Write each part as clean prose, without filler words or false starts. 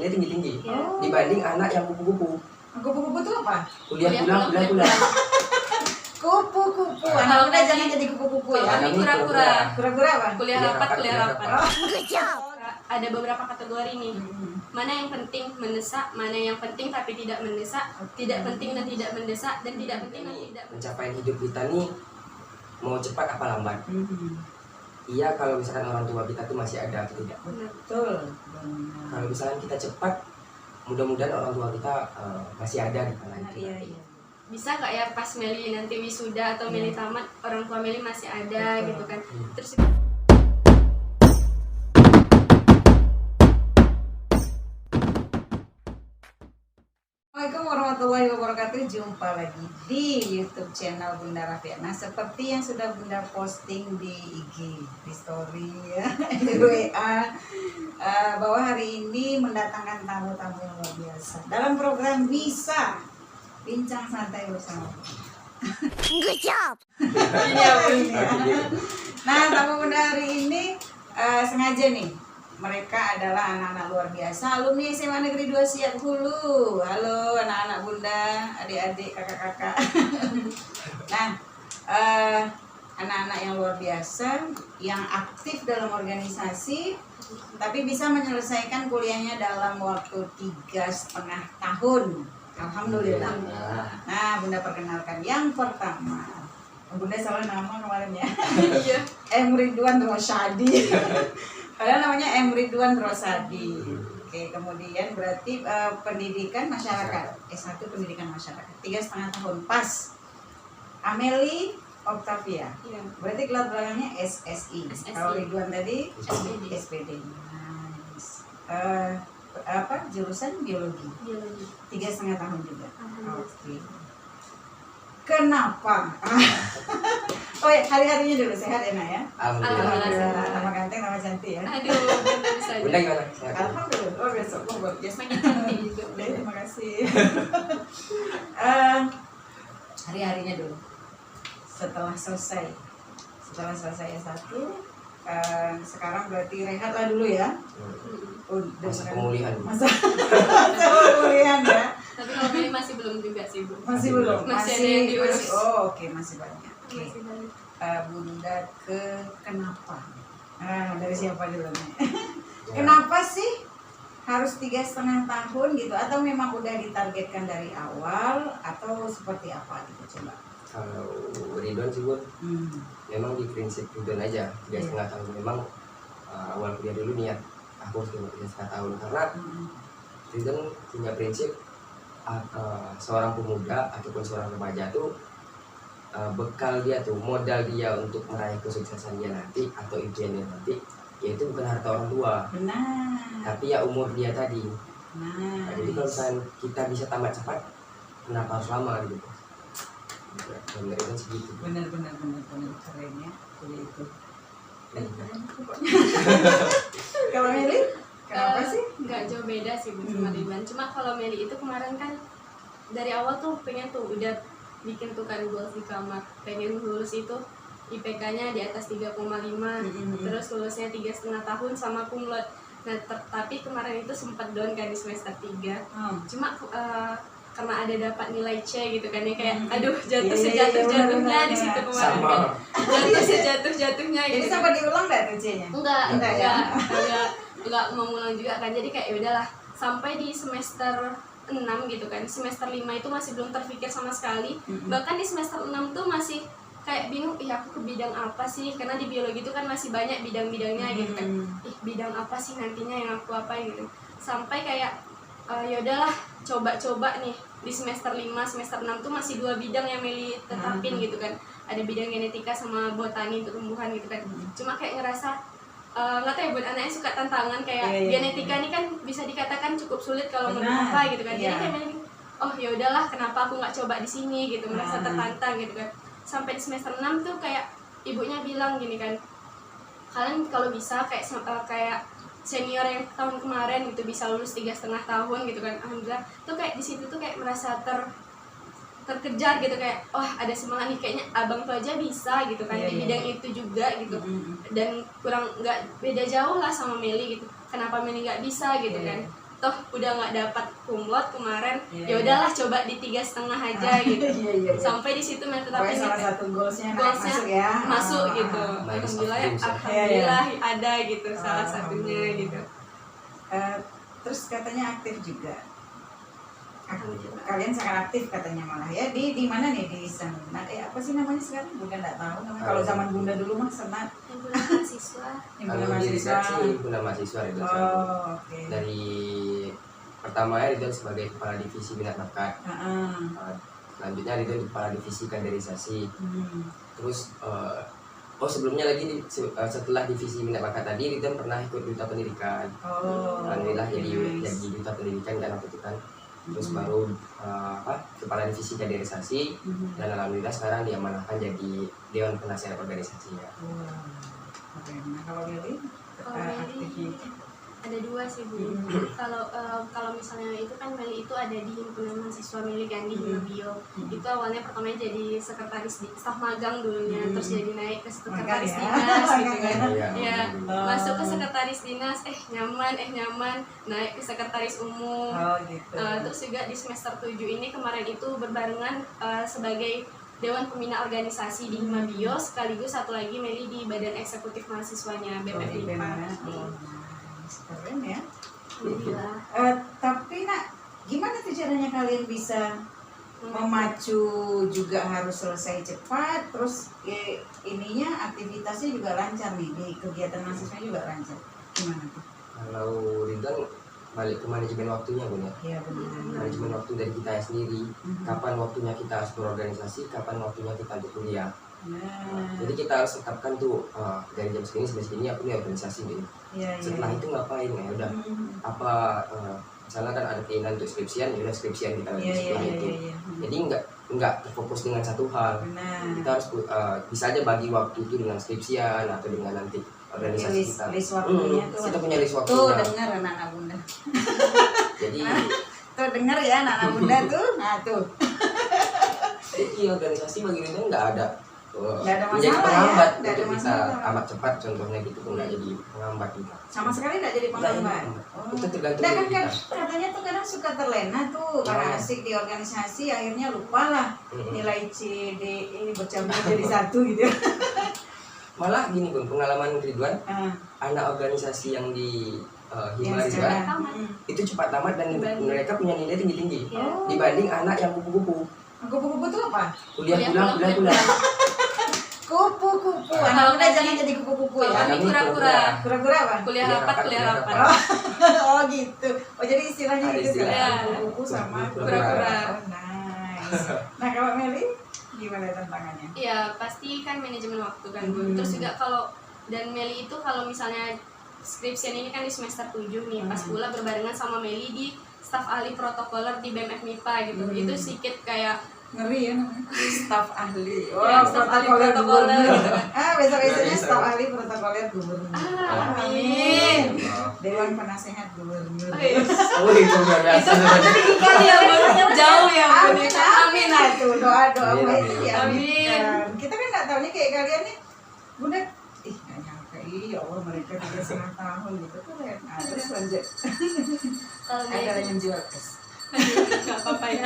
nilai tinggi-tinggi Oh. dibanding anak yang kupu-kupu. Kupu-kupu itu apa? Kuliah pulang. Kupu-kupu. Anak muda jangan jadi kupu-kupu ya. Kalau ini kura-kura. Kura-kura apa? Kuliah rapat. rapat. Ada beberapa kategori nih. Mana yang penting mendesak, mana yang penting tapi tidak mendesak, tidak penting dan tidak mendesak, dan tidak penting dan tidak mendesak. Pencapaian hidup kita nih mau cepat apa lambat. Iya kalau misalkan orang tua kita tuh masih ada atau tidak. Betul. Kalau misalkan kita cepat, mudah-mudahan orang tua kita masih ada di tanah itu. Iya. Bisa nggak ya pas Meli nanti wisuda atau Meli tamat, orang tua Meli masih ada. Betul. Gitu kan. Terus Assalamualaikum warahmatullahi wabarakatuh. Jumpa lagi di YouTube channel Bunda Rafiana. Seperti yang sudah Bunda posting di IG, di story ya, di WA, bahwa hari ini mendatangkan tamu-tamu yang luar biasa dalam program Bisa Bincang Santai Bersama. Good job. Ini apa ini ya? Nah, tamu Bunda hari ini sengaja nih. Mereka adalah anak-anak luar biasa, alumni SMA Negeri 2 Siak Hulu. Halo anak-anak Bunda, adik-adik, kakak-kakak. Nah, anak-anak yang luar biasa, yang aktif dalam organisasi, tapi bisa menyelesaikan kuliahnya dalam waktu 3,5 tahun. Alhamdulillah. Nah, Bunda perkenalkan yang pertama. Bunda salah nama kemarin ya. iya. Ridwan Rosadi. Padahal namanya Ridwan Rosadi. Oke, kemudian berarti pendidikan masyarakat. S1 pendidikan masyarakat. 3,5 tahun pas. Ameli Octavia. Iya. Berarti gelar belakangnya SSI. SSI. Kalau Ridwan tadi SPD. SPD. Nice. Jurusan biologi. Biologi. 3,5 tahun juga. Alhamdulillah. Oke. Kenapa? Oh ya, hari-harinya dulu sehat ya Nak ya? Alhamdulillah. Alhamdulillah. Nama ganteng, nama cantik ya. Aduh, bener bisa aja. Bunda gimana? Sehat? Alhamdulillah. Oh besok monggo. Yes. Makin cantik juga. Oke, terima kasih. Hari-harinya dulu. Setelah selesai S1, sekarang berarti rehat lah dulu ya. Masa pemulihan. Masa pemulihan ya. Tapi kalau Meli masih belum juga sih, Bu. Masih belum. Masih ada yang diurus. Oke, masih banyak. Oke. Masih banyak. Bunda kenapa? Dari siapa dulu nih? Kenapa sih harus 3,5 tahun gitu? Atau memang udah ditargetkan dari awal atau seperti apa gitu coba? Kalau Ridwan sih Bun, memang di prinsip Ridwan aja 3,5 tahun. Memang awal kuliah dulu niat aku harus 3,5 tahun karena Ridwan punya prinsip seorang pemuda ataupun seorang remaja tuh bekal dia tuh, modal dia untuk meraih kesuksesan dia nanti atau impiannya nanti, yaitu bukan harta orang tua, Benar. tapi ya umur dia tadi. Nah, Jadi kalau misalnya kita bisa tamat cepat, kenapa harus lama gitu? Benar itu segitu. benar keren ya. Jadi itu. Keren pokoknya. Kalau Meli, kenapa sih? Nggak jauh beda sih Bu sama Ridwan. Cuma kalau Meli itu kemarin kan dari awal tuh pengen tuh udah bikin tuh kan goals di kamar, pengen lulus itu IPK-nya di atas 3,5, terus lulusnya 3,5 tahun sama cum laude. Nah tapi kemarin itu sempat down kan di semester 3. Cuma karena ada dapat nilai C gitu kan ya, kayak aduh jatuh sejatuh-jatuhnya di situ kemarin kan. Jatuh sejatuh-jatuhnya Jadi gitu. sampai diulang nggak tuh C-nya? Enggak mau ngulang juga kan. Jadi kayak ya udahlah sampai di semester 6 gitu kan. Semester 5 itu masih belum terpikir sama sekali. Bahkan di semester 6 tuh masih kayak bingung, aku ke bidang apa sih? Karena di biologi itu kan masih banyak bidang-bidangnya gitu kan. Bidang apa sih nantinya yang aku apain gitu. Sampai kayak ya udahlah coba-coba nih di semester 5, semester 6 tuh masih 2 bidang yang Meli tetapin gitu kan. Ada bidang genetika sama botani untuk tumbuhan gitu kan. Cuma kayak ngerasa nggak tahu ya buat anaknya suka tantangan kayak genetika ini kan bisa dikatakan cukup sulit kalau menurut apa gitu kan. Jadi kayak Meli, oh ya udahlah kenapa aku nggak coba di sini gitu, merasa tertantang gitu kan. Sampai di semester 6 tuh kayak ibunya bilang gini kan, kalian kalau bisa kayak senior yang tahun kemarin gitu bisa lulus 3,5 tahun gitu kan. Alhamdulillah tuh kayak di situ tuh kayak merasa terkejar gitu, kayak wah ada semangat nih, kayaknya abang tuh aja bisa gitu kan di bidang itu juga gitu. Dan kurang nggak beda jauh lah sama Meli gitu, kenapa Meli nggak bisa gitu kan. toh udah nggak dapat kumlot kemarin, Iya, ya udahlah coba di 3,5 aja gitu. Iya. Sampai di situ Pokoknya tetapin salah gitu. satu goalsnya Goalsnya masuk ya. masuk gitu. Minus of Alhamdulillah, dreams ya. alhamdulillah ada gitu salah Alhamdulillah. satunya gitu. Terus katanya aktif juga. Alhamdulillah. Kalian sangat aktif katanya malah ya di mana nih di senat apa sih namanya sekarang? Bunda nggak tahu namanya. Kalau zaman Bunda dulu mah senat. Himpunan mahasiswa. Himpunan Kalau di mahasiswa. Ridwan sih himpunan mahasiswa Ridwan Selalu. Oh, oke. Dari pertamanya Ridwan sebagai kepala divisi minat bakat. Heeh. Selanjutnya Ridwan kepala divisi kaderisasi. Hmm. Terus sebelumnya lagi setelah divisi minat bakat tadi Ridwan pernah ikut duta pendidikan. Oh. Alhamdulillah oke, jadi nice. duta pendidikan dan waktu itu kan. Terus Mhm. baru kepala divisi kaderisasi Mhm. dan alhamdulillah sekarang diamanahkan jadi dewan penasehat organisasinya. Wah, keren. Nah kalau Meli Kalau Meli, aktifnya ada 2 sih Bu. Kalau misalnya itu kan Meli itu ada di himpunan mahasiswa Meli kan di Himabio. Itu awalnya pertamanya jadi sekretaris di staf magang dulunya, terus jadi naik ke sekretaris Magang ya. dinas gitu kan. Iya. Ya, Oh. masuk ke sekretaris dinas, nyaman, naik ke sekretaris umum. Oh gitu. Terus juga di semester 7 ini kemarin itu berbarengan sebagai Dewan Pembina Organisasi di Himabio, sekaligus satu lagi Meli di Badan Eksekutif Mahasiswanya BMF Oh, IPA. oh, nice. Keren ya. Alhamdulillah. Tapi nak, gimana tuh caranya kalian bisa memacu juga harus selesai cepat, terus ininya aktivitasnya juga lancar nih di kegiatan mahasiswa juga lancar. Gimana tuh? Kalau Ridwan balik ke manajemen waktunya Bun ya. Iya benar. Manajemen waktu dari kita sendiri. Kapan waktunya kita harus berorganisasi, kapan waktunya kita untuk kuliah. Nah, Jadi kita harus tetapkan tuh dari jam segini sampai segini aku nih organisasi gitu. iya. Setelah itu ngapain ya udah apa misalnya kan ada keinginan untuk skripsian ya udah skripsian kita lagi Iya, setelah itu. iya. Jadi nggak terfokus dengan satu hal. Benar. Kita harus bisa aja bagi waktu itu dengan skripsian atau dengan nanti organisasi kita. List waktunya tuh. Kita punya list Tuh waktunya. dengar anak-anak bunda. Jadi Tuh dengar ya anak-anak bunda tuh. Nah tuh. organisasi bagi Ridwan nggak ada Nggak ada menjadi masalah penghambat ya, nggak ada untuk kita masalah. amat cepat contohnya gitu nggak jadi penghambat kita. Sama sekali nggak jadi penghambat. Oh. Itu tergantung Nah, dari kan kita. katanya tuh kadang suka terlena tuh karena Oh. asik di organisasi akhirnya lupa lah Mm-mm. nilai CDE bercampur jadi satu gitu. Malah gini Bun, pengalaman Ridwan Ah, anak organisasi yang di yang Hima Ridwan sekarang. Tamat. itu cepat tamat dan Dibanding. mereka punya nilai tinggi-tinggi Oh. dibanding anak yang kupu-kupu Kupu-kupu tuh apa? kuliah Kuliah pulang. Kupu-kupu. Ah. Anak muda jangan jadi kupu-kupu Kalau ya. kami kura-kura. Kura-kura apa? Kuliah rapat. Oh gitu. Oh jadi istilahnya Ada gitu istilah. kan? Kupu-kupu sama Kura-kura. kura-kura. Oh nice. Nah kalau Meli gimana tantangannya? Iya, pasti kan manajemen waktu kan Bu. Hmm. Terus juga kalau dan Meli itu kalau misalnya skripsian ini kan di semester 7 nih, pas pula berbarengan sama Meli di staf ahli protokoler di BMF MIPA gitu. Itu sedikit kayak Ngeri ya namanya. Staf ahli. Ya, staf ahli protokoler gitu kan. Besok-besoknya Bisa. staf ahli protokoler gubernur. Amin. Dewan penasehat gubernur. Oh, iya. Oh itu luar biasa sebenarnya. Kali ya Bu, jauh ya Bu. Amin, amin. Nah, itu doa-doa Amin, baik itu amin. diaminkan. Kita kan nggak tahunya kayak kalian nih, Bunda, nggak nyangka, ya Allah mereka 3,5 tahun gitu keren. Nah, terus lanjut. Kalau Ada Meli yang jual tes. nggak apa-apa ya.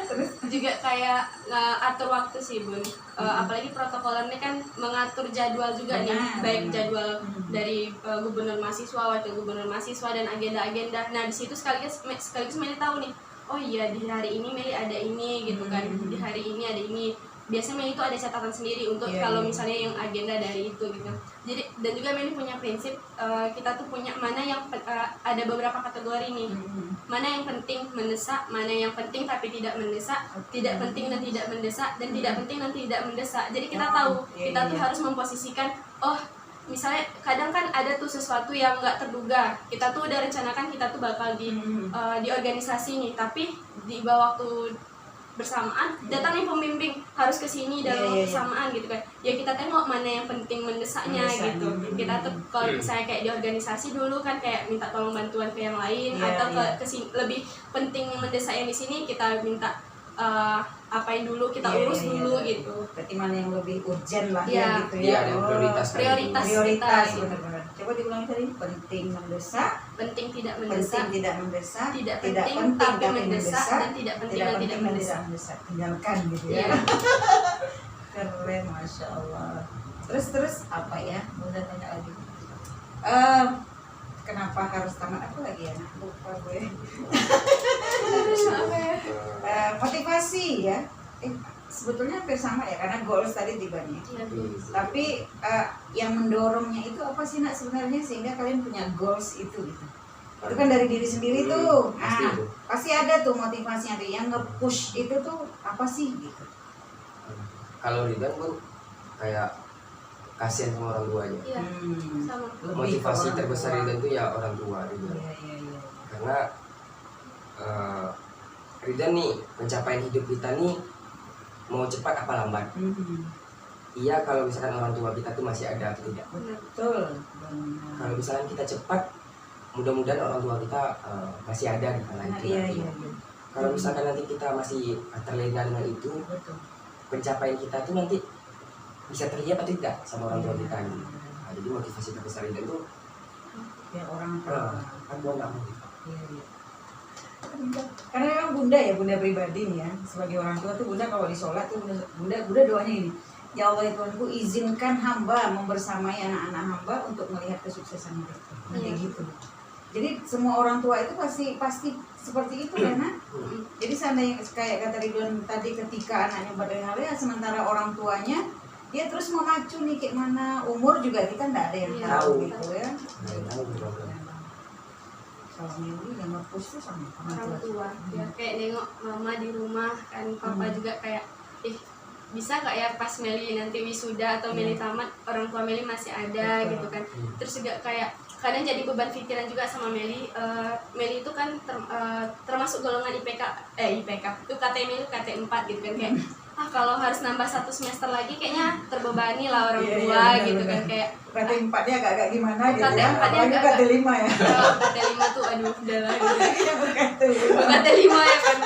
Terus juga kayak atur waktu sih Bun. Apalagi protokolernya kan mengatur jadwal juga nih, Benar, baik benar. jadwal dari gubernur mahasiswa, wakil gubernur mahasiswa dan agenda-agenda. Nah di situ sekaligus Meli tahu nih, oh iya di hari ini Meli ada ini gitu kan, di hari ini ada ini. Biasanya Meli itu ada catatan sendiri untuk Iya, kalau iya. misalnya yang agenda dari itu gitu. Jadi dan juga Meli punya prinsip kita tuh punya mana yang ada beberapa kategori nih. Mana yang penting mendesak, mana yang penting tapi tidak mendesak, tidak penting dan tidak mendesak, dan tidak penting dan tidak mendesak. Jadi kita tahu Iya, kita iya, tuh iya. harus memposisikan, oh misalnya kadang kan ada tuh sesuatu yang nggak terduga. Kita tuh udah rencanakan kita tuh bakal di organisasi nih, tapi di bawah waktu bersamaan datang nih pembimbing harus kesini dalam waktu bersamaan gitu kan. Ya kita tengok mana yang penting mendesaknya Mendesak. gitu. Kita tuh kalau misalnya kayak di organisasi dulu kan kayak minta tolong bantuan ke yang lain, Iya, atau iya. ke lebih penting yang mendesak yang di sini kita minta apain dulu, kita Iya, urus iya, dulu iya. gitu. Berarti mana yang lebih urgent lah Iya. ya gitu Iya, ya. ada yang Oh, prioritas. Prioritas prioritas kita, gitu. benar-benar. Coba diulangi tadi, penting mendesak, penting tidak mendesak, penting tidak mendesak, tidak penting tapi mendesak, dan tidak penting dan tidak mendesak. Tinggalkan gitu ya. Iya. Keren, masya Allah. Terus apa ya? Udah tanya lagi. Kenapa harus tamat apa lagi ya? Lupa gue. Apa ya? Motivasi ya. Sebetulnya hampir sama ya karena goals tadi tibanya. Iya. Tapi yang mendorongnya itu apa sih nak sebenarnya sehingga kalian punya goals itu gitu. Itu kan dari diri sendiri tuh. Pasti Nah, itu. pasti ada tuh motivasinya tuh. Yang nge-push itu tuh apa sih gitu. Kalau Ridwan pun kayak kasihan sama orang tuanya. Iya. Sama. Lebih Motivasi ke orang terbesar tua. Ridwan itu ya orang tua Ridwan. Iya. Karena Ridwan nih pencapaian hidup kita nih mau cepat apa lambat. Iya kalau misalkan orang tua kita tuh masih ada atau tidak. Betul. Kalau misalkan kita cepat, mudah-mudahan orang tua kita masih ada di kala itu. Iya. Kalau misalkan nanti kita masih terlena dengan itu, Betul. pencapaian kita tuh nanti bisa terlihat atau tidak sama orang tua kita. Gitu. Nah, jadi motivasi terbesar itu Ya orang tua. kan buat anak kita. Iya. Karena memang bunda ya, bunda pribadi nih ya, sebagai orang tua tuh bunda kalau di sholat tuh bunda doanya gini, ya Allah ya Tuhanku izinkan hamba membersamai anak-anak hamba untuk melihat kesuksesan mereka. Kayak gitu. Jadi semua orang tua itu pasti seperti itu karena jadi seandainya kayak kata Ridwan tadi ketika anaknya berhal ya sementara orang tuanya dia terus memacu nih kayak mana umur juga kita nggak ada yang Iya. tahu Tahu. gitu ya. Tahu, betul. Kalau Meli yang nge-push tuh sama Orang tua. Ya kayak nengok mama di rumah kan, papa juga kayak bisa gak ya pas Meli nanti wisuda atau Meli tamat orang tua Meli masih ada gitu kan. Terus juga kayak kadang jadi beban pikiran juga sama Meli. Meli itu kan termasuk golongan IPK UKT Meli UKT 4 gitu kan kayak kalau harus nambah 1 semester lagi kayaknya terbebani lah orang tua gitu kan kayak UKT 4-nya agak gimana gitu UKT ya. 4-nya Apalagi agak- UKT 5 ya. kalau UKT 5 tuh aduh udah lah gitu. UKT 5. UKT 5 ya kan.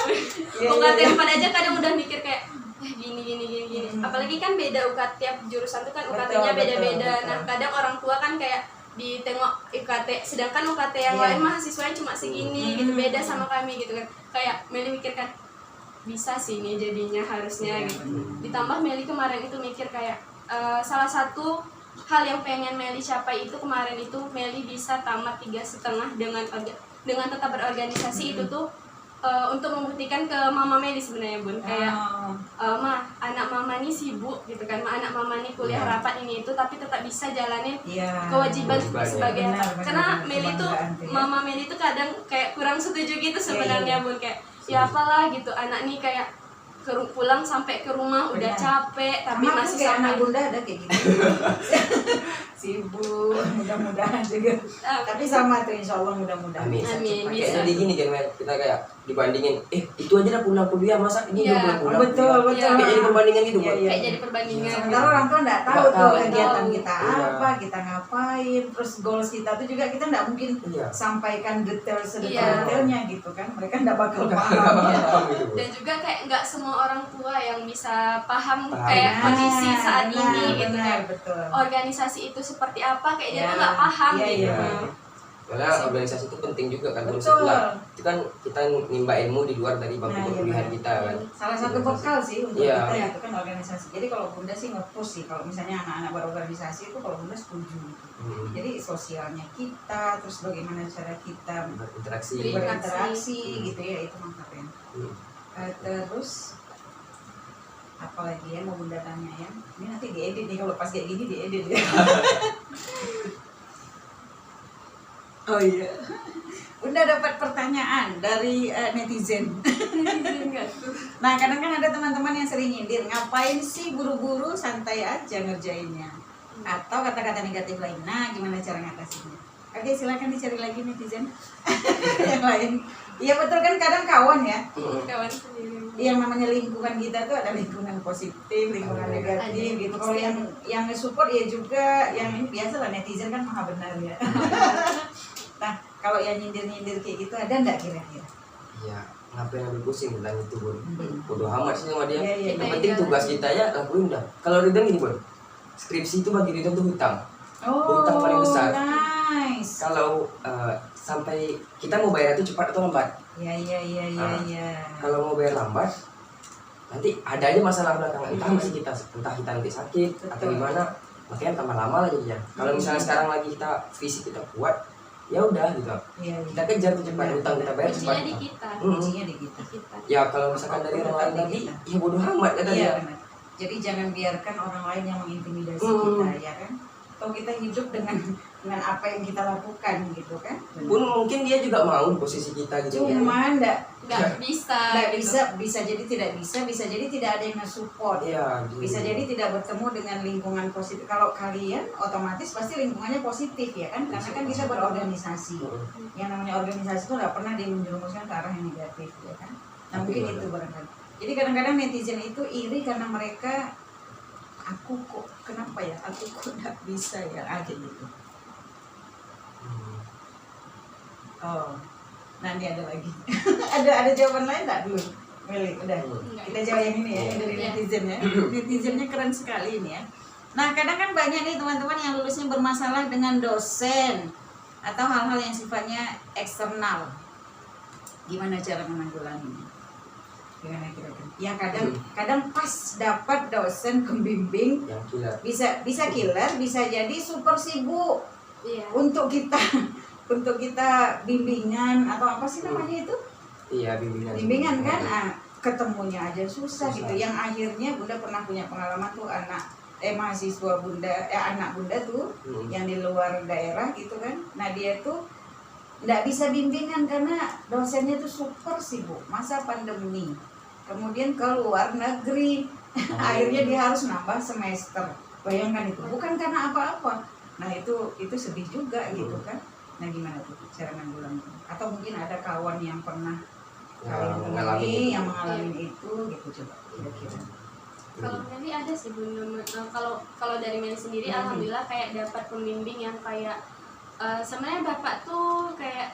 Iya, UKT iya. 4 aja kadang udah mikir kayak gini. Apalagi kan beda tiap jurusan tuh kan UKT-nya Betul, beda-beda. betul. Nah, kadang orang tua kan kayak ditengok UKT sedangkan UKT yang Iya. lain mahasiswanya cuma segini gitu, beda sama kami gitu kan. Kayak Meli mikir kan bisa sih ini jadinya harusnya gitu. Ditambah Meli kemarin itu mikir kayak salah satu hal yang pengen Meli capai itu kemarin itu Meli bisa tamat 3,5 dengan tetap berorganisasi itu tuh untuk membuktikan ke mama Meli sebenarnya Bun kayak ma anak mama nih sibuk gitu kan, anak mama nih kuliah rapat ini itu tapi tetap bisa jalanin Iya. kewajiban Kewajibannya. sebagai Benar, anak. Karena benar. Meli tuh Kebanggaan tuh ya. mama Meli tuh kadang kayak kurang setuju gitu sebenarnya Iya. Bun kayak ya apalah gitu anak nih kayak pulang sampai ke rumah udah Benar. capek tapi Sama masih aku kayak anak sampai bunda ada kayak gitu. Sibuk, mudah-mudahan juga. Tapi sama tuh insya Allah mudah-mudahan Amin. bisa Amin, cepat. bisa. Kayak jadi gini kan Mel, kita kayak dibandingin, itu aja dah pulang kuliah masa ini Iya. belum pulang. Betul. Kayak jadi perbandingan gitu Iya, kan. iya. kayak jadi perbandingan Sementara orang tua nggak tahu Nggak tuh tahu. kegiatan Tahu. kita Iya. apa, kita ngapain, terus goals kita tuh juga kita nggak mungkin Iya. sampaikan detail Iya. sedetail-detailnya gitu kan, mereka nggak bakal Nggak paham. bakal Ya. paham gitu. dan juga kayak nggak semua orang tua yang bisa paham Paham. kayak kondisi saat Benar, ini gitu benar, kan betul. organisasi itu seperti apa kayak dia Ya. tuh nggak paham Iya, gitu iya. Karena organisasi itu penting juga kan. Betul. Setelah itu kan kita nimba ilmu di luar dari bangku Nah, iya, perkuliahan benar. kita kan. Salah satu bekal sih untuk Iya. kita itu kan organisasi. Jadi kalau bunda sih nge-push sih kalau misalnya anak-anak berorganisasi itu kalau bunda setuju. Jadi sosialnya kita, terus bagaimana cara kita Berinteraksi. berinteraksi Hmm. gitu ya itu mantap ya. Terus apalagi ya mau bunda tanya ya, ini nanti diedit nih kalau pas kayak gini diedit ya. Oh iya, bunda dapat pertanyaan dari netizen. Nah kadang kan ada teman-teman yang sering nyindir, ngapain sih buru-buru, santai aja ngerjainnya, atau kata-kata negatif lain. Nah gimana cara ngatasinnya? Oke silakan dicari lagi netizen yang lain. Iya betul kan kadang kawan ya. kawan sendiri Yang namanya lingkungan kita tuh ada lingkungan positif, lingkungan negatif gitu. Kalau yang support ya juga, yang ini biasalah netizen kan maha benar ya. Nah kalau yang nyindir-nyindir kayak gitu ada nggak kira-kira? Iya, ngapain ambil pusing tentang itu Bun? Bodoh amat sih sama dia. Iya, iya, Yang iya. penting tugas kita ya lakuin dah. Kalau Ridwan gini Bun, skripsi itu bagi Ridwan tuh hutang. Hutang paling besar. Nah nice. Kalau sampai kita mau bayar itu cepat atau lambat. Ya. Kalau mau bayar lambat, nanti ada aja masalah belakangan. Entah kita nanti sakit atau Betul. gimana, makanya tambah lama lagi ya. Kalau misalnya sekarang lagi kita fisik kita kuat, ya udah gitu. Iya. Kita kejar tuh cepat, Benar. utang kita bayar cepat. Kuncinya di kita. Kuncinya di kita. Di kita. Ya kalau misalkan dari orang lain tadi, ya bodoh amat kata Iya dia. benar. Jadi jangan biarkan orang lain yang mengintimidasi Hmm. kita, ya kan? Atau kita hidup dengan apa yang kita lakukan gitu kan? Pun mungkin dia juga mau di posisi kita gitu. Cuma nggak Nggak bisa. gitu. bisa jadi tidak bisa jadi tidak ada yang nge-support. Iya. gitu. Bisa jadi tidak bertemu dengan lingkungan positif. Kalau kalian otomatis pasti lingkungannya positif ya kan? Karena kan kita berorganisasi. Yang namanya organisasi itu nggak pernah menjerumuskan ke arah yang negatif ya kan? Nah Tapi mungkin gimana? itu barangkali. Jadi kadang-kadang netizen itu iri karena mereka aku kok kenapa ya? Aku kok nggak bisa ya? Aja gitu. Hmm. Oh, nanti ada lagi. ada jawaban lain tak dulu? Meli, udah. Enggak. Kita jawab yang ini ya, yang dari Iya. netizen ya. Netizennya keren sekali ini ya. Nah, kadang kan banyak nih teman-teman yang lulusnya bermasalah dengan dosen atau hal-hal yang sifatnya eksternal. Gimana cara menanggulanginya? Gimana kira-kira? Ya kadang pas dapat dosen pembimbing Yang gila. bisa killer, bisa jadi super sibuk Iya. untuk kita bimbingan atau apa sih namanya itu? Iya, Bimbingan kan, ketemunya aja susah Susah. gitu. Yang akhirnya Bunda pernah punya pengalaman tuh mahasiswa Bunda, anak Bunda tuh yang di luar daerah gitu kan. Nah dia tuh nggak bisa bimbingan karena dosennya tuh super sibuk masa pandemi. Kemudian ke luar negeri, akhirnya dia harus nambah semester. Bayangkan itu, bukan karena apa-apa. Nah itu sedih juga gitu kan. Nah gimana tuh cara nanggulanginya? Atau mungkin ada kawan yang pernah kalian temui yang mengalami itu gitu, coba kira-kira. Kalau Meli ada sih Bun. Kalau dari Meli sendiri alhamdulillah kayak dapat pembimbing yang kayak sebenarnya bapak tuh kayak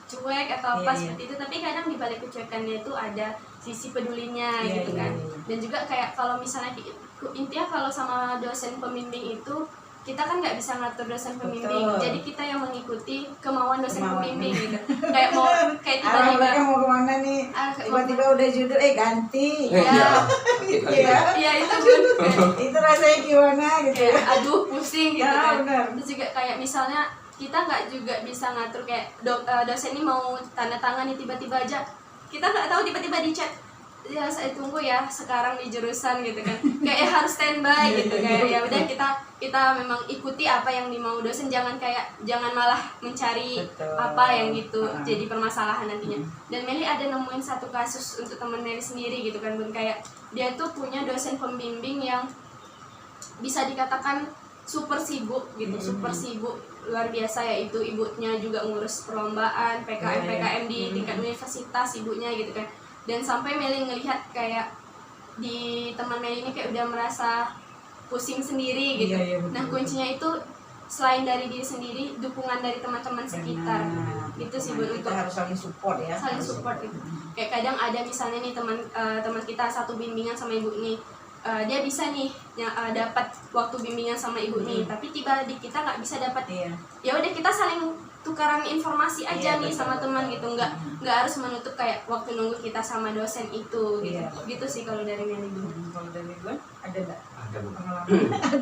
cuek atau apa Iya, seperti itu, tapi kadang di balik kecuekannya itu ada sisi pedulinya Iya, gitu iya, kan. iya. Dan juga kayak kalau misalnya intinya kalau sama dosen pembimbing itu kita kan nggak bisa ngatur dosen pembimbing, Betul. jadi kita yang mengikuti kemauan dosen Kemauan. pembimbing gitu. Kayak mau kayak Arah mereka tiba-tiba mau kemana nih? Tiba-tiba udah judul ganti. Iya. Gitu ya. ya itu Bun. Itu rasanya gimana gitu ya? Kayak aduh pusing gitu Ya, kan. benar. Terus juga kayak misalnya kita nggak juga bisa ngatur kayak dosen ini mau tanda tangan nih tiba-tiba aja kita nggak tahu, tiba-tiba di chat ya saya tunggu ya sekarang di jurusan gitu kan, kayak harus standby gitu, kayak ya udah kita memang ikuti apa yang dimau dosen, jangan malah mencari Betul. apa yang gitu Ah. jadi permasalahan nantinya. Dan Meli ada nemuin satu kasus untuk teman Meli sendiri gitu kan Bun, kayak dia tuh punya dosen pembimbing yang bisa dikatakan super sibuk gitu, super sibuk luar biasa, yaitu ibunya juga ngurus perlombaan PKM PKM di tingkat universitas ibunya gitu kan. Dan sampai Meli ngelihat kayak di teman Meli ini kayak udah merasa pusing sendiri gitu. Iya, iya, betul, Nah kuncinya itu selain dari diri sendiri, dukungan dari teman-teman sekitar. Gitu sih Bun, kita untuk harus saling support ya. saling support gitu. Kayak kadang ada misalnya nih teman kita satu bimbingan sama ibu nih, dia bisa nih dapat waktu bimbingan sama ibu nih, tapi tiba di kita nggak bisa dapat. Iya. Ya udah kita saling tukaran informasi aja Iya, nih betul, sama teman betul. gitu, nggak harus menutup kayak waktu nunggu kita sama dosen itu gitu. Iya. Gitu sih kalau dari Meli Bun. Kalau dari gue ada nggak Ada Bu. pengalaman?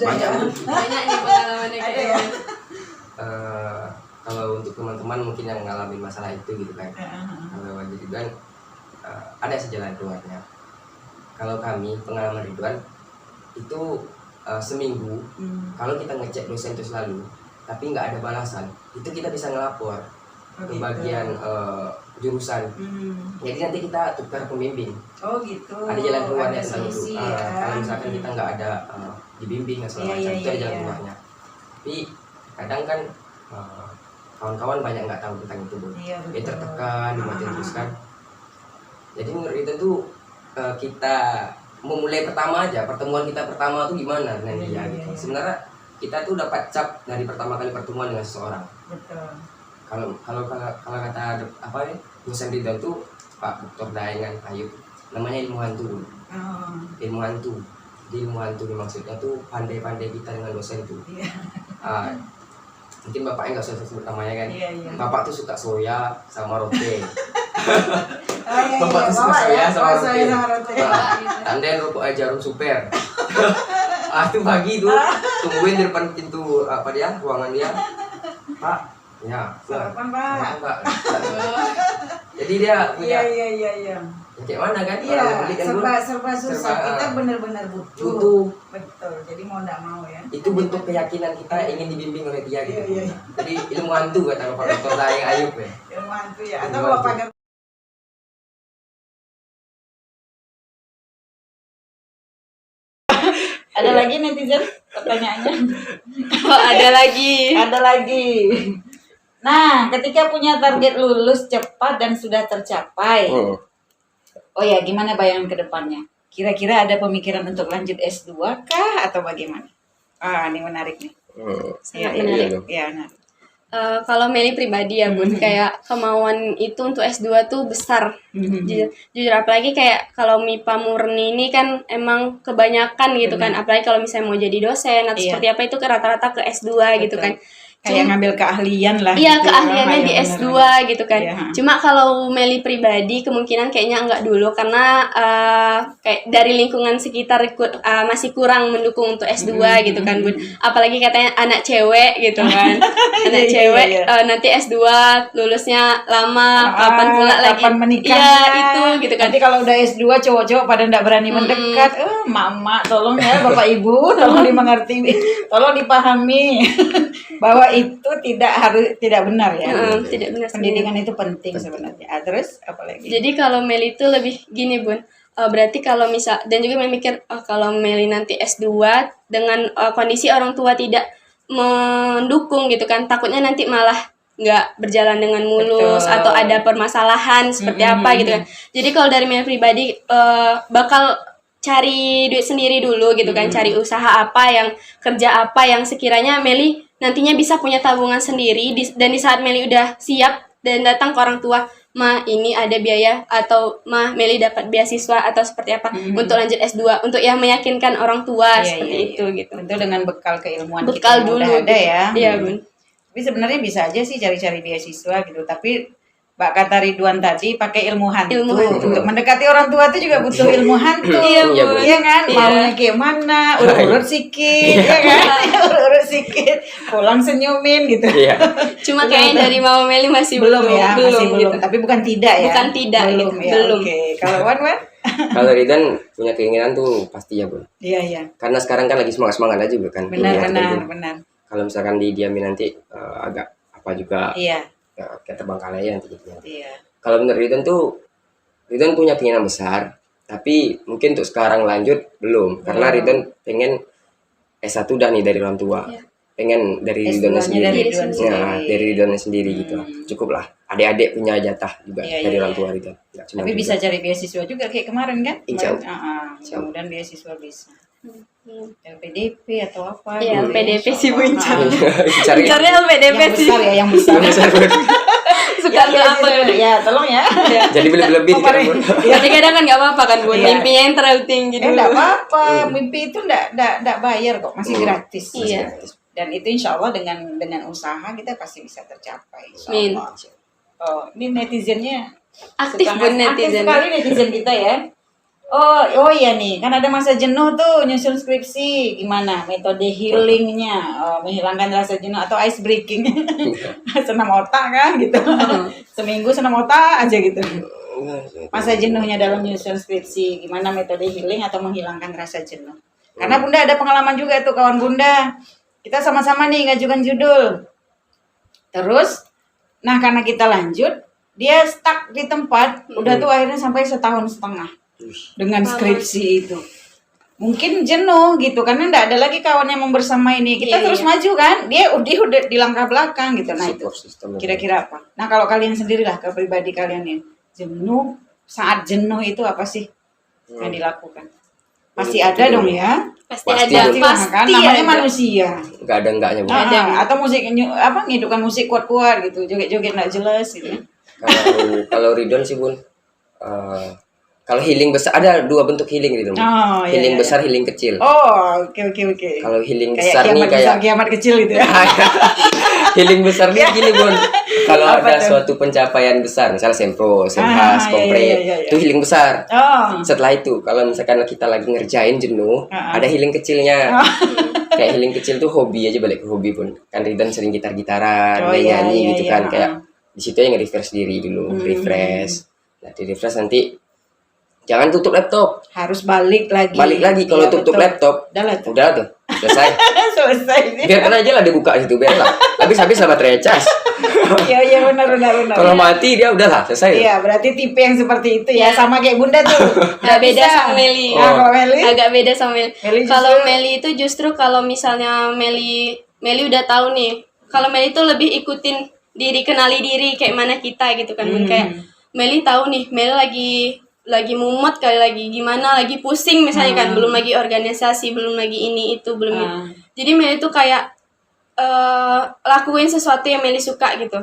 Banyak Bu. Banyak nih pengalamannya Ada kayak ya? gitu. Kalau untuk teman-teman mungkin yang ngalamin masalah itu gitu kan, kalau jadi Ridwan ada sih jalan keluarnya. Kalau kami pengalaman Ridwan itu seminggu kalau kita ngecek dosen itu selalu tapi nggak ada balasan, itu kita bisa ngelapor ke bagian jurusan. Jadi nanti kita tukar pembimbing. Oh gitu. Ada jalan keluarnya Ada selalu tuh. solusi ya. Kalau misalkan kita nggak ada dibimbing atau segala Iya, macam, itu iya, ada jalan iya. keluarnya. Tapi kadang kan kawan-kawan banyak nggak tahu tentang itu Bu. Iya, Dia betul. tertekan, dimati terus kan. Jadi menurut itu tuh kita memulai pertama aja, pertemuan kita pertama tuh gimana dengan Iya, dia iya, gitu. iya. Sebenarnya kita tuh dapat cap dari pertama kali pertemuan dengan seseorang. Betul. Kalau kata apa ya, dosen Ridwan tuh Pak Dr. Daengan Ayub, namanya ilmu hantu Bu. Oh, Ilmu hantu. Jadi ilmu hantu ini maksudnya tuh pandai-pandai kita dengan dosen tuh. iya. mungkin bapaknya nggak usah sebut namanya kan. Iya, iya. Bapak tuh suka soya sama roti. Oh iya, Bapak tuh suka bawa soya ya, sama bawa roti. soya sama roti. Tandain rokok aja jarum super. Tuh pagi tuh tungguin di depan pintu ruangan dia. Pak, ya. Sarapan, Pak. Sarapan, Pak. Jadi dia punya Iya. kayak mana kan? Iya, Orang beli kan dulu. serba susah. Serba, Kita benar-benar butuh. butuh. Betul. Jadi mau nggak mau ya. Itu bentuk keyakinan kita ingin dibimbing oleh dia gitu. Iya. Jadi ilmu hantu kata Bapak Dr. Daeng Ayub ya. Ilmu hantu ya. Atau Ilmu kalau hantu. pagar. Ada lagi netizen pertanyaannya? Oh, ada lagi. Ada lagi. Nah, ketika punya target lulus cepat dan sudah tercapai, oh ya, gimana bayangan ke depannya? Kira-kira ada pemikiran untuk lanjut S2 kah atau bagaimana? Ini menarik nih. Sangat menarik. Ya, menarik. Kalau Meli pribadi ya Bun, kayak kemauan itu untuk S2 tuh besar. Jujur apalagi kayak kalau MIPA murni ini kan emang kebanyakan gitu kan, apalagi kalau misalnya mau jadi dosen atau Iya. seperti apa itu ke rata-rata ke S2 gitu Betul. kan. Kayak ngambil keahlian lah. Iya, gitu. keahliannya Iya, di bener. S2 gitu kan. Iya. Cuma kalau Meli pribadi kemungkinan kayaknya enggak dulu karena kayak dari lingkungan sekitar masih kurang mendukung untuk S2 gitu kan Bun. Apalagi katanya anak cewek gitu kan. Anak Iya, cewek iya. nanti S2 lulusnya lama, kapan pula lagi. Kapan menikah? Iya, itu gitu kan. Nanti kalau udah S2 cowok-cowok pada nggak berani mendekat. Mama, tolong ya Bapak Ibu, tolong dimengerti, tolong dipahami bahwa itu tidak benar ya. Tidak benar. Pendidikan itu penting sebenarnya. Terus apa lagi? Jadi kalau Meli itu lebih gini Bun, berarti kalau misal dan juga memikir kalau Meli nanti S2 dengan kondisi orang tua tidak mendukung gitu kan, takutnya nanti malah nggak berjalan dengan mulus. Betul. Atau ada permasalahan seperti apa gitu kan. Jadi kalau dari Meli pribadi bakal cari duit sendiri dulu gitu kan, cari usaha apa yang kerja apa yang sekiranya Meli nantinya bisa punya tabungan sendiri dan di saat Meli udah siap dan datang ke orang tua, Ma ini ada biaya atau Ma Meli dapat beasiswa atau seperti apa untuk lanjut S2 untuk yang meyakinkan orang tua seperti itu gitu. Tentu dengan bekal keilmuan Bekal kita dulu udah ada gitu. ya. Iya Bun. Tapi sebenarnya bisa aja sih cari-cari beasiswa gitu. Tapi Mbak kata Ridwan tadi pakai ilmu hantu. Ilmu hantu. Untuk mendekati orang tua itu juga butuh ilmu hantu. Iya, Bu. Iya kan? Iya. Maunya kayak mana? Urut-urut sikit, ya kan? Urut-urut sikit. Pulang senyumin gitu. Iya. Cuma kayaknya dari Mama Meli masih Belum ya, masih belum. gitu. Tapi bukan tidak ya. Bukan tidak, belum gitu. ya. Belum. Oke. Kalau Wan? Kalau Ridwan punya keinginan tuh pasti ya Bun. Iya. Karena sekarang kan lagi semangat aja juga kan. Kuliah tuh, Bun. Benar. Kalau misalkan didiamin nanti agak apa juga Iya. kayak terbengkalai nanti gitu. Iya. Kalau menurut Ridwan punya keinginan besar, tapi mungkin untuk sekarang lanjut belum, karena Ridwan pengen S1 udah nih dari orang tua, Iya. pengen dari S2-nya Ridwan sendiri, dari Ridwan nah sendiri. dari Ridwan sendiri gitu, cukup lah. Adik-adik punya jatah juga Iya, dari iya, orang iya. tua Ridwan. Nggak cuma Tapi Ridwan. bisa cari beasiswa juga kayak kemarin kan? Insya Mudah-mudahan beasiswa bisa. LPDP atau apa? Iya, gitu ya, LPDP insya sih Bu Allah. Inca. Cari Caranya LPDP Yang sih. besar ya, yang besar. Suka Yang nggak apa beasiswa, ya, tolong ya. jadi lebih-lebih Apa nih? kan Bun. Tapi kadang kan nggak apa-apa kan Bun, Iya. mimpinya yang terlalu tinggi dulu. Enggak apa-apa, mimpi itu enggak bayar kok, masih gratis. Iya. Dan itu insya Allah dengan usaha kita pasti bisa tercapai. Insya Amin. Allah. Oh, ini netizennya Aktif suka Bun aktif netizen. sekali netizen kita ya. Oh iya nih, kan ada masa jenuh tuh nyusun skripsi. Gimana metode healingnya? Menghilangkan rasa jenuh atau ice breaking? Senam otak kan gitu. Seminggu senam otak aja gitu. Masa jenuhnya dalam nyusun skripsi, gimana metode healing atau menghilangkan rasa jenuh? Karena Bunda ada pengalaman juga tuh kawan Bunda. Kita sama-sama nih ngajukan judul. Terus, nah karena kita lanjut, dia stuck di tempat, udah tuh akhirnya sampai 1,5 tahun dengan skripsi itu. Mungkin jenuh gitu, karena nggak ada lagi kawan yang membersama ini. Kita Iya, terus iya. maju kan, dia udah di langkah belakang gitu. Nah itu Support system. kira-kira apa? Nah kalau kalian sendirilah ke pribadi kalian nih, jenuh, saat jenuh itu apa sih yang dilakukan? Pasti ada dong ya. Pasti Pasti ada, ada. pasti kan namanya ada. manusia. Nggak ada enggaknya Bun. Atau musik ngidupkan musik kuat-kuat gitu, joget-joget nggak jelas gitu. Kalau Ridwan sih Bun, Kalau healing besar ada 2 bentuk healing gitu. Oh, iya, Healing iya, besar, healing kecil. Oh, oke. Kalau healing Kayak besar nih kiamat besar, kayak kiamat kecil gitu ya. healing besar nih gini Bun. Kalau Apa ada tuh? suatu pencapaian besar, misalnya Sempro, Senhas, iya, Kompre, iya. itu healing besar. Oh. Setelah itu, kalau misalkan kita lagi ngerjain jenuh, ada healing kecilnya. Kayak healing kecil tuh hobi aja, balik ke hobi Bun. Kan Ridan sering gitar-gitaran, Oh, iya, nyanyi iya, gitu iya, kan, kayak di situ yang nge-refresh diri dulu, refresh. Nah, di refresh nanti jangan tutup laptop. Harus balik lagi. Kalau Iya, tutup betul. laptop, Udah tuh. udah tuh, selesai. Selesai nih. Biarkan aja lah dibuka situ, biarlah. Habis baterainya cas. Iya benar. Kalau mati dia udahlah selesai. Iya, berarti tipe yang seperti itu ya, Iya. sama kayak Bunda tuh. Nggak beda sama Meli. Nah, kalau Meli? Agak beda sama Meli. Meli Kalau justru- Meli itu justru kalau misalnya Meli udah tahu nih. Kalau Meli itu lebih ikutin diri, kenali diri kayak mana kita gitu kan. Bun. Kayak Meli tahu nih, Meli lagi mumet kali, lagi gimana, lagi pusing misalnya kan, belum lagi organisasi, belum lagi ini itu, belum. Jadi Meli itu kayak lakuin sesuatu yang Meli suka gitu.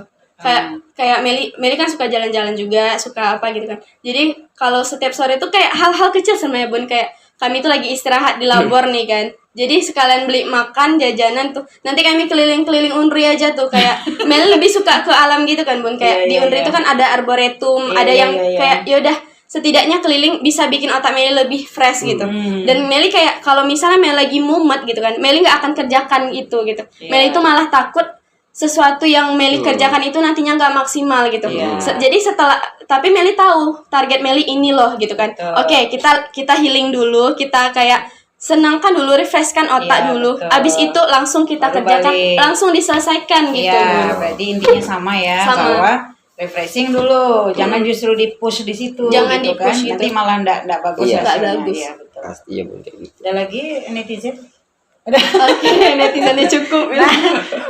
Kayak Meli kan suka jalan-jalan juga, suka apa gitu kan. Jadi kalau setiap sore tuh kayak hal-hal kecil sebenarnya Bun, kayak kami tuh lagi istirahat di labor nih kan. Jadi sekalian beli makan, jajanan tuh. Nanti kami keliling-keliling Unri aja tuh, kayak Meli lebih suka ke alam gitu kan Bun. Kayak Iya, di iya, Unri iya. itu kan ada arboretum, Iya, ada iya, yang iya. kayak yaudah setidaknya keliling bisa bikin otak Meli lebih fresh gitu. Dan Meli kayak kalau misalnya Meli lagi mumet gitu kan, Meli nggak akan kerjakan itu gitu. Iya. Meli itu malah takut sesuatu yang Meli kerjakan itu nantinya nggak maksimal gitu. Iya. Jadi tapi Meli tahu target Meli ini loh gitu kan. Betul. Oke, kita healing dulu, kita kayak senangkan dulu, refreshkan otak Iya, dulu. betul. Abis itu langsung kita Baru kerjakan, balik. langsung diselesaikan gitu. Iya, berarti intinya sama ya, Sama. bahwa refreshing dulu, jangan justru di-push di situ. Jangan gitu di-push kan. gitu. Nanti malah enggak bagus Iya. Nggak hasilnya. bagus. Iya, betul. Pasti ya Bun kayak gitu. Ada lagi netizen? Udah. Oke, netizennya cukup.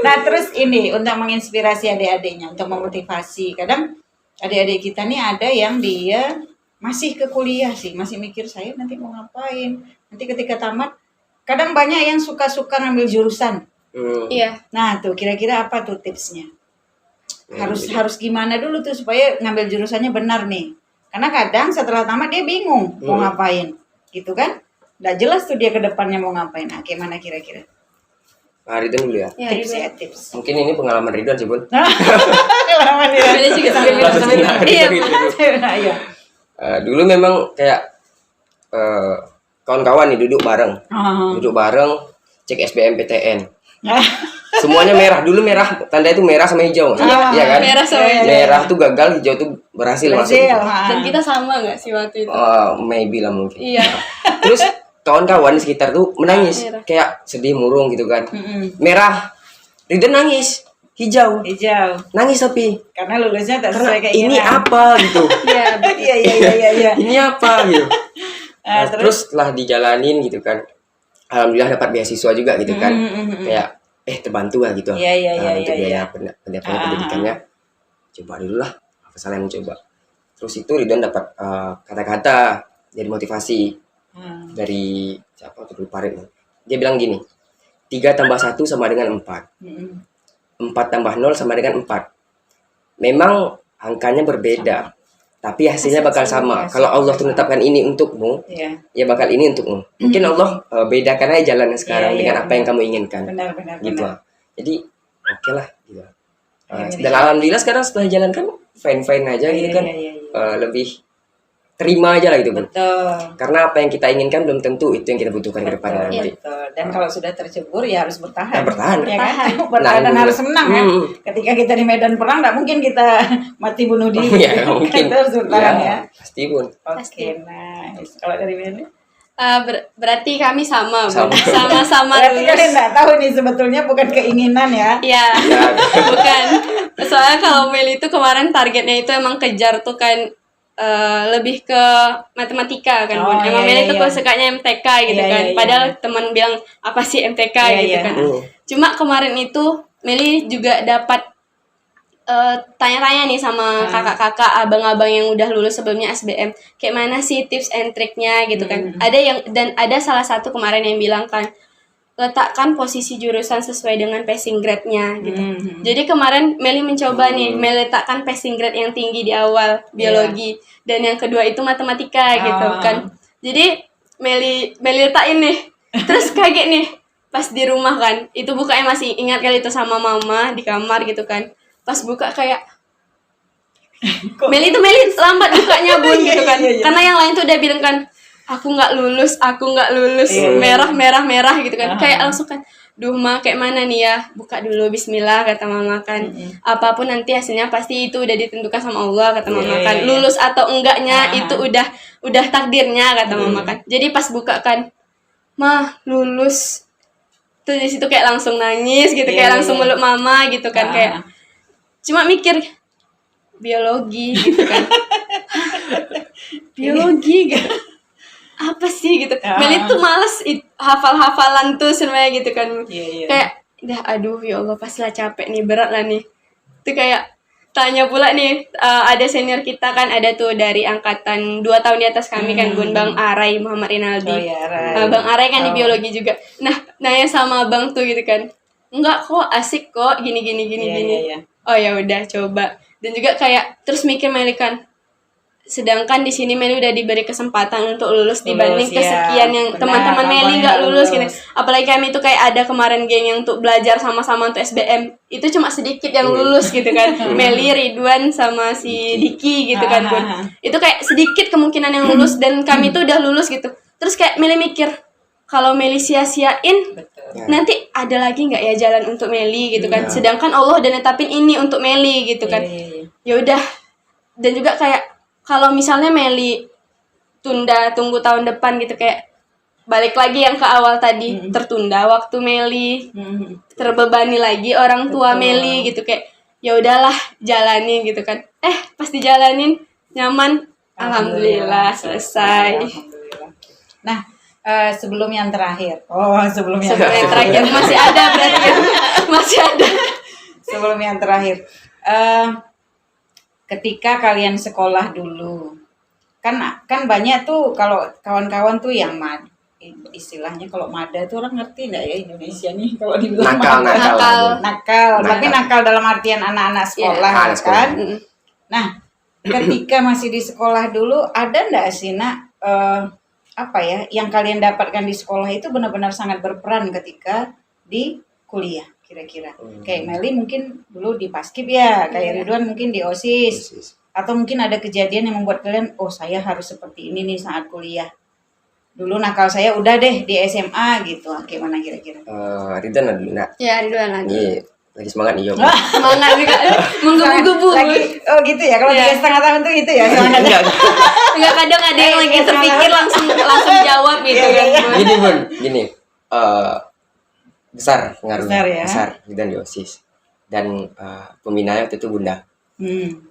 Nah, terus ini untuk menginspirasi adik-adiknya, untuk memotivasi. Kadang adik-adik kita nih ada yang dia masih ke kuliah sih, masih mikir saya nanti mau ngapain. Nanti ketika tamat, kadang banyak yang suka-suka ngambil jurusan. Iya. Nah, tuh kira-kira apa tuh tipsnya? Harus gimana dulu tuh supaya ngambil jurusannya benar nih. Karena kadang setelah tamat dia bingung mau ngapain. Gitu kan? Nggak jelas tuh dia ke depannya mau ngapain. Nah, gimana kira-kira? Nah, Ridan dulu ya. Ya, Tips Ridwan. ya, tips. Mungkin ini pengalaman Ridan sih Bun. Pengalaman ya. Beda juga sambil minum, Langsung sambil minum. cerita Iya. gitu. Ayo. Dulu memang kayak kawan-kawan nih duduk bareng, cek SBMPTN. Semuanya merah, dulu merah, tanda itu merah sama hijau, iya kan? Merah sama hijau. Merah tuh gagal, hijau tuh berhasil masuk. Berhasil, Dan kita sama nggak sih waktu itu? Maybe lah mungkin. Iya. Terus kawan-kawan di sekitar tuh menangis, Merah. kayak sedih murung gitu kan. Merah, Ridan nangis, hijau, Hijau. nangis tapi Karena lulusnya tak karena sesuai keinginan. ini apa gitu, Iya. Iya. ini apa gitu. Ah, Nah, terus setelah dijalanin gitu kan, alhamdulillah dapat beasiswa juga gitu kan, kayak terbantu lah gitu. Iya, Untuk iya. biaya pendidikannya, coba dulu lah, apa salah yang mencoba. Terus itu Ridwan dapat kata-kata dari motivasi dari siapa tuh lupa Rid. Dia bilang gini, 3 tambah 1 sama dengan 4, 4 tambah 0 sama dengan 4. Memang angkanya berbeda, tapi hasilnya bakal sama. Kalau Allah tuh menetapkan ini untukmu, Iya. ya bakal ini untukmu. Mungkin Allah bedakan aja jalannya sekarang Iya, dengan iya, apa yang kamu inginkan. Benar. Gitu lah. Jadi oke lah gitu. Dan alhamdulillah sekarang setelah jalan kan fine aja gitu kan. Iya. Lebih terima aja lah gitu Bun. Betul. Karena apa yang kita inginkan belum tentu itu yang kita butuhkan ke depan nanti. Betul. Dan kalau sudah tercebur ya harus bertahan. Ya, bertahan. Ya kan? Bertahan dan Nah, harus menang kan. Ketika kita di medan perang nggak mungkin kita mati bunuh diri. Ya mungkin. Kita harus bertahan ya. Pasti Bun. Oke, nice. Kalau dari Meli? Berarti kami sama, Bun. Sama. Sama-sama Berarti lulus. kalian nggak tahu nih sebetulnya bukan keinginan ya. Iya, bukan. Soalnya kalau Meli itu kemarin targetnya itu emang kejar tuh kan lebih ke matematika kan, Bun. Emang Meli tuh sukanya MTK gitu kan. Padahal teman bilang apa sih MTK gitu kan. Cuma kemarin itu Meli juga dapat tanya-tanya nih sama kakak-kakak, abang-abang yang udah lulus sebelumnya SBM, kayak mana sih tips and triknya gitu kan. Ada salah satu kemarin yang bilang kan, letakkan posisi jurusan sesuai dengan passing grade-nya gitu. Jadi kemarin Meli mencoba nih meletakkan passing grade yang tinggi di awal biologi dan yang kedua itu matematika gitu kan. Jadi Meli letakin nih. Terus kaget nih pas di rumah kan. Itu bukanya masih ingat kali itu sama mama di kamar gitu kan. Pas buka kayak Meli lambat bukanya Bun gitu kan. Karena yang lain tuh udah bilang kan aku nggak lulus, merah gitu kan. Kayak langsung kan, duh ma kayak mana nih ya, buka dulu bismillah kata mama kan. Apapun nanti hasilnya pasti itu udah ditentukan sama Allah kata mama kan. Lulus atau enggaknya itu udah takdirnya kata mama kan. Jadi pas buka kan, mah lulus. Tuh di situ kayak langsung nangis gitu, kayak langsung meluk mama gitu kan, kayak cuma mikir biologi gitu kan. Biologi gitu. Apa sih gitu. Meli tuh males hafal-hafalan tuh sebenarnya gitu kan. Kayak dah aduh ya Allah pastilah capek nih, berat lah nih. Itu kayak tanya pula nih, ada senior kita kan, ada tuh dari angkatan 2 tahun di atas kami kan Bun, Bang Arai Muhammad Rinaldi. Bang Arai kan di biologi juga. Nah, nanya sama Bang tuh gitu kan. Enggak kok, asik kok, gini. Oh ya udah coba. Dan juga kayak terus mikir Meli kan, sedangkan di sini Meli udah diberi kesempatan untuk lulus dibanding kesekian yang teman-teman Meli nggak lulus gitu. Apalagi kami tuh kayak ada kemarin geng yang untuk belajar sama-sama untuk SBM, itu cuma sedikit yang lulus gitu kan. Meli, Ridwan sama si Diki gitu kan Bun. Itu kayak sedikit kemungkinan yang lulus dan kami tuh udah lulus gitu. Terus kayak Meli mikir, kalau Meli sia-siain nanti ada lagi nggak ya jalan untuk Meli gitu kan. Sedangkan Allah udah netapin ini untuk Meli gitu kan. Ya udah. Dan juga kayak kalau misalnya Meli tunggu tahun depan gitu, kayak balik lagi yang ke awal tadi, tertunda waktu Meli, terbebani lagi orang tua Meli gitu, kayak ya udahlah jalani gitu kan. Pas dijalanin nyaman, alhamdulillah selesai. Nah, sebelum yang terakhir. Sebelum yang terakhir masih ada berarti kan? Masih ada. Sebelum yang terakhir. Ketika kalian sekolah dulu, kan banyak tuh kalau kawan-kawan tuh yang istilahnya kalau mada tuh orang ngerti nggak ya Indonesia nih kalau dibilang nakal, tapi nakal dalam artian anak-anak sekolah kan. Nah, ketika masih di sekolah dulu ada nggak sih yang kalian dapatkan di sekolah itu benar-benar sangat berperan ketika di kuliah? Kira-kira kayak Meli mungkin dulu di Paskib ya, kayak Ridwan mungkin di OSIS, atau mungkin ada kejadian yang membuat kalian saya harus seperti ini nih saat kuliah. Dulu nakal saya udah deh di SMA gitu. Gimana kira-kira? Ridwan dulu nak. Ya Ridwan lagi. Iya, lagi semangat nih Semangat juga, menggebu-gebu lagi. Oh gitu ya, kalau 3,5 tahun tuh gitu ya semangatnya. Enggak, kadang ada yang lagi terpikir langsung jawab gitu kan. Gini Bun, besar pengaruhnya, besar Ridwan di OSIS dan pembinanya waktu itu Bunda.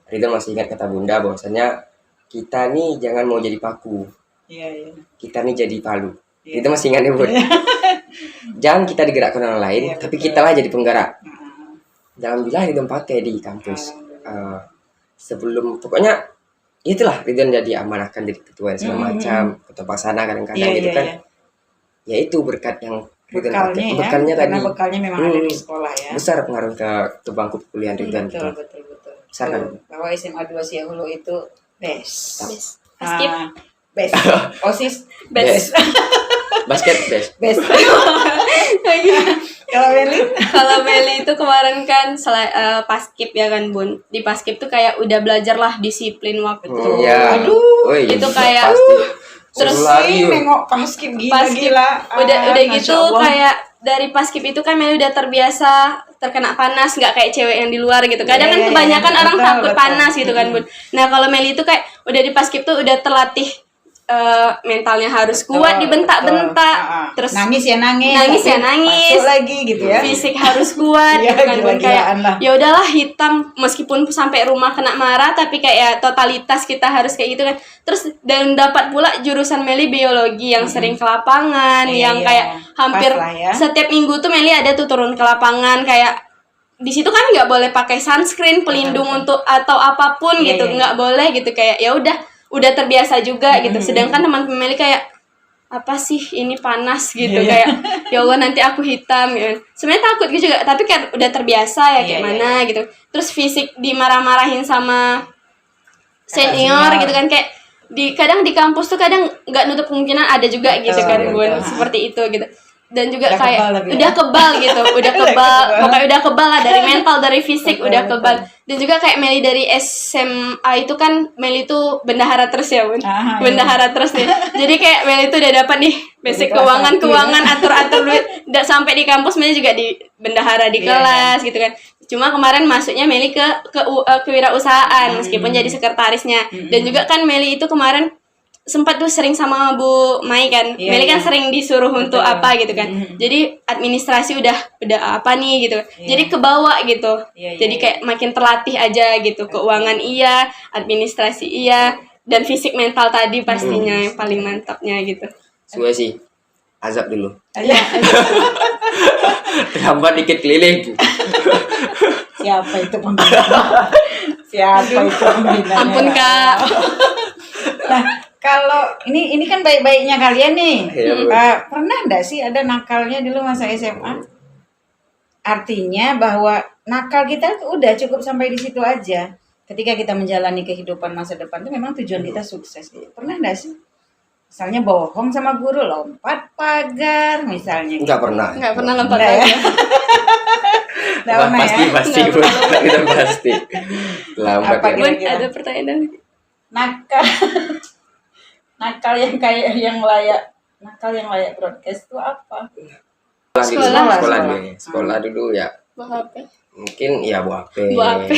Ridwan masih ingat kata Bunda bahwasanya kita nih jangan mau jadi paku, kita nih jadi palu. Itu masih ingat ya Bun. Jangan kita digerakkan orang lain, tapi kita lah jadi penggerak. Alhamdulillah Ridwan pakai di kampus. Sebelum pokoknya itulah Ridwan jadi amanahkan jadi ketua segala macam, ketua pelaksana kadang-kadang gitu kan. Ya itu berkat yang bekalnya tadi. Karena bekalnya memang ada di sekolah ya. Besar pengaruh ke bangku perkuliahan Ridwan. Betul. Besar kan? Bahwa SMA 2 Siahulu itu best. Paskib best. OSIS best. Basket best. Kalau Meli itu kemarin kan Paskib ya kan Bun. Di Paskib tuh kayak udah belajar lah disiplin waktu. Itu kayak terus nengok Paskib gila. Udah gitu kayak dari Paskib itu kan Meli udah terbiasa terkena panas, nggak kayak cewek yang di luar gitu. Kadang kan kebanyakan orang takut panas gitu kan Bun. Nah kalau Meli itu kayak udah di Paskib tuh udah terlatih mentalnya harus kuat, dibentak-bentak, terus nangis ya nangis masuk lagi gitu ya, fisik harus kuat gitu kan Bun. Kayak ya udahlah hitam meskipun sampai rumah kena marah tapi kayak ya totalitas kita harus kayak gitu kan. Terus dan dapat pula jurusan Meli biologi yang sering ke lapangan, yang kayak hampir setiap minggu tuh Meli ada tuh turun ke lapangan. Kayak di situ kan nggak boleh pakai sunscreen pelindung untuk atau apapun gitu, nggak boleh gitu. Kayak ya udah terbiasa juga gitu. Sedangkan teman-teman Meli kayak apa sih ini panas gitu kayak ya Allah nanti aku hitam ya. Sebenarnya takut gitu juga, tapi kan udah terbiasa ya kayak mana gitu. Terus fisik dimarah-marahin sama senior gitu kan, kayak kadang di kampus tuh kadang nggak nutup kemungkinan ada juga gitu kan Bun, seperti itu gitu. Dan juga Udah kayak kebal udah kebal gitu, udah kebal, pokoknya udah kebal lah dari mental, dari fisik udah kebal. Dan juga kayak Meli dari SMA itu kan, Meli tuh bendahara terus ya Bun, bendahara terus nih. Jadi kayak Meli tuh udah dapat nih basic keuangan atur-atur duit. Sampai di kampus Meli juga di bendahara di kelas gitu kan. Cuma kemarin masuknya Meli ke kewirausahaan meskipun jadi sekretarisnya. Dan juga kan Meli itu kemarin sempat tuh sering sama Bu Mai kan. Meli kan sering disuruh untuk apa gitu kan. Jadi administrasi udah apa nih gitu. Jadi kebawa gitu. Jadi kayak makin terlatih aja gitu. Keuangan iya, administrasi iya, dan fisik mental tadi pastinya yang paling mantapnya gitu. Semua sih azab dulu. Iya. Terhambat dikit keliling. Siapa itu pembina? Siapa itu pembinanya? Ampun Kak. Nah, kalau ini kan baik-baiknya kalian nih. Iya, Pernah enggak sih ada nakalnya dulu masa SMA? Artinya bahwa nakal kita tuh udah cukup sampai di situ aja. Ketika kita menjalani kehidupan masa depan tuh memang tujuan kita sukses. Pernah enggak sih? Misalnya bohong sama guru, lompat pagar misalnya. Enggak pernah. Enggak pernah lompat Enggak ya? pagar. Enggak pernah ya? Pasti kita pasti. Lambat Apa ya. Bun, kira-kira? ada pertanyaan lagi. Nakal yang kayak yang layak broadcast itu apa? Sekolah dulu ya. Bawa HP. Mungkin ya bawa HP. Bawa HP.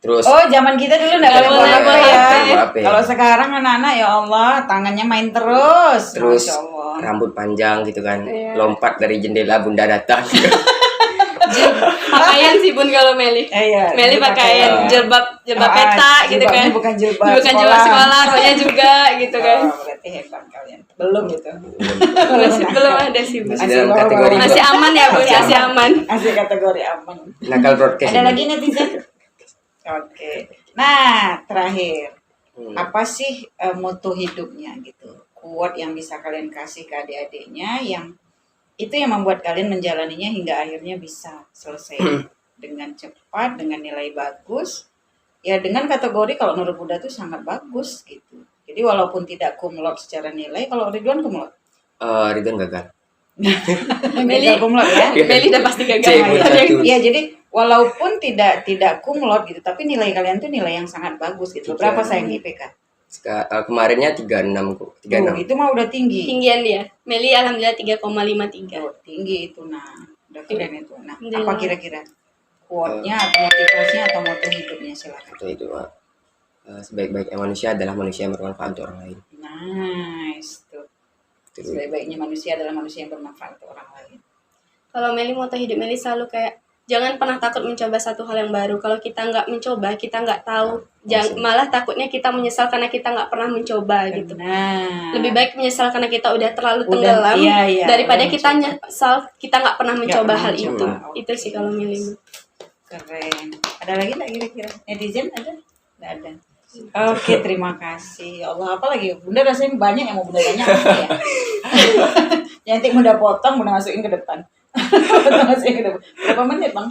Terus Oh, zaman kita dulu enggak Nggak boleh boleh bawa bawa HP HP. ya. Bawa HP. Kalau sekarang anak-anak ya Allah, tangannya main terus. Terus Masya Allah. rambut panjang gitu kan. Iya. Lompat dari jendela bunda datang. Pakaian sih Bun kalau Meli. Iya. Meli pakaian jilbab peta gitu kan. Bukan jilbab Bukan jilbab sekolah, rohnya juga gitu kan. Oh, berarti hebat kalian. Belum gitu. Belum ada sih Bun. Masih dalam kategori Masih aman ya Bun, masih aman. Masih kategori aman. nakal broadcast. Ada ini. lagi netizen? Oke. Nah, terakhir. Apa sih moto hidupnya gitu? Quote yang bisa kalian kasih ke adik-adiknya yang itu yang membuat kalian menjalaninya hingga akhirnya bisa selesai dengan cepat, dengan nilai bagus. Ya dengan kategori kalau Nurul Huda tuh sangat bagus gitu. Jadi walaupun tidak cum laude secara nilai, kalau Ridwan cum laude. Ridwan gagal. Meli Gagal cum laude ya. Meli udah pasti gagal. C, Bu, satu. Iya, jadi walaupun tidak cum laude gitu, tapi nilai kalian tuh nilai yang sangat bagus gitu. Berapa sayang IPK? Kemarinnya 36 kok. 36. Itu mah udah tinggi. Tinggian dia. Meli alhamdulillah 3,53. Oh, tinggi itu nah. Udah keren itu. Nah, Alhamdulillah. apa kira-kira quote-nya atau motivasinya atau moto hidupnya silakan. Itu sebaik-baiknya manusia adalah manusia yang bermanfaat untuk orang lain. Nice tuh. Itu. Sebaik-baiknya manusia adalah manusia yang bermanfaat untuk orang lain. Kalau Meli moto hidup Meli selalu kayak jangan pernah takut mencoba satu hal yang baru. Kalau kita nggak mencoba, kita nggak tahu. Malah takutnya kita menyesal karena kita nggak pernah mencoba gitu. Nah, Lebih baik menyesal karena kita udah terlalu Udah, tenggelam iya, daripada udah kita mencoba. nyesal kita nggak pernah mencoba pernah hal mencoba. itu. Oke. Itu sih kalau Meli. keren. Ada lagi nggak kira-kira? Netizen ada? Nggak ada. Oke, terima kasih. Ya Allah, apa lagi? Bunda rasanya banyak yang mau Bunda tanya. Apa ya? Nanti Bunda potong, Bunda masukin ke depan. Bunda masukin ke depan. Berapa menit, Bang?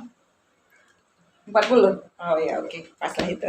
40? Oh ya, oke. Pas lah itu.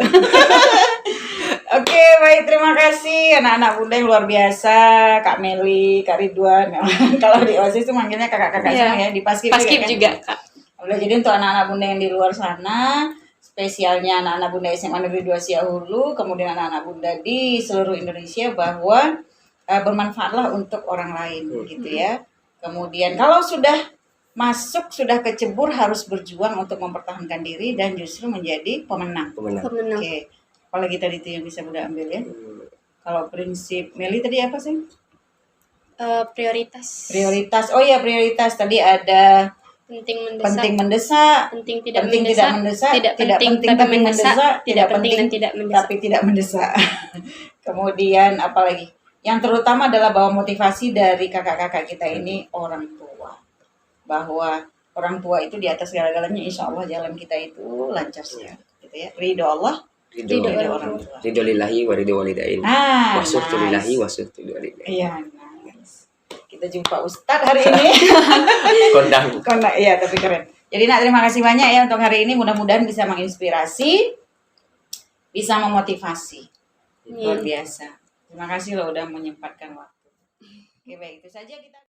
Oke, baik. Terima kasih anak-anak Bunda yang luar biasa. Kak Meli, Kak Ridwan. Kalau di OSIS itu manggilnya kakak-kakak semua ya. Di Paskib Paskib kan? juga, Kak. Udah, jadi untuk anak-anak Bunda yang di luar sana, spesialnya anak-anak Bunda SMA Negeri 2 Siahulu, kemudian anak-anak Bunda di seluruh Indonesia, bahwa bermanfaatlah untuk orang lain gitu ya. Kemudian kalau sudah masuk, sudah kecebur, harus berjuang untuk mempertahankan diri dan justru menjadi pemenang. Pemenang. Pemenang. Oke. Apalagi tadi itu yang bisa Bunda ambil ya. Kalau prinsip Meli tadi apa sih? Prioritas. Prioritas. Oh iya, prioritas tadi ada Penting mendesak. penting mendesak, Penting tidak penting mendesak. tidak mendesak, Tidak tidak penting penting tapi tapi mendesak. mendesak, Tidak penting penting dan tidak mendesak. tapi tidak mendesak. Kemudian apalagi? Yang terutama adalah bahwa motivasi dari kakak-kakak kita ini orang tua. Bahwa orang tua itu di atas segala-galanya, insya Allah jalan kita itu lancar sekali. Gitu ya. Ridho Allah, Ridho orang tua. lillahi wa ridho walidain. Nah, Wasyukru lillahi nice. wasyukru walidain. Iya, nice. kita jumpa Ustadz hari ini. Kondang. Iya, tapi keren. Jadi Nak, terima kasih banyak ya untuk hari ini. Mudah-mudahan bisa menginspirasi, bisa memotivasi. Luar biasa. Terima kasih loh udah menyempatkan waktu. Oke, baik, itu saja kita